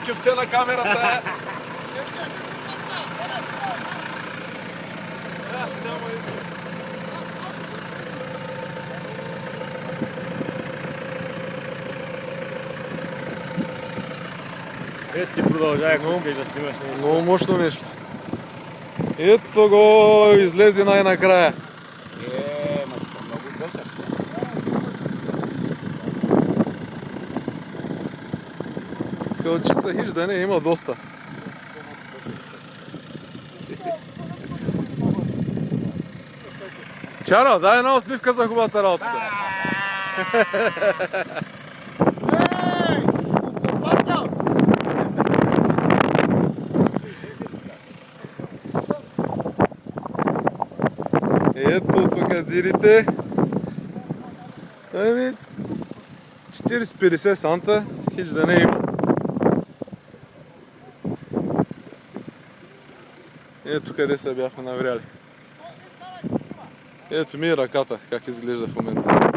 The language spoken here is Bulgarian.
кюфте на камерата. Ето ти продължай, ако искаш да снимаш нещо. Много мощно нещо. Ето го, излезе най-накрая. Много гътър. Кълчица хиж да не, има доста. Чаро, дай една усмивка за хубавата работа се. Ето тук дирите. Ами 40-50 санта, хич да не има. Ето къде се бяхме навряли. Ето ми и ръката, как изглежда в момента.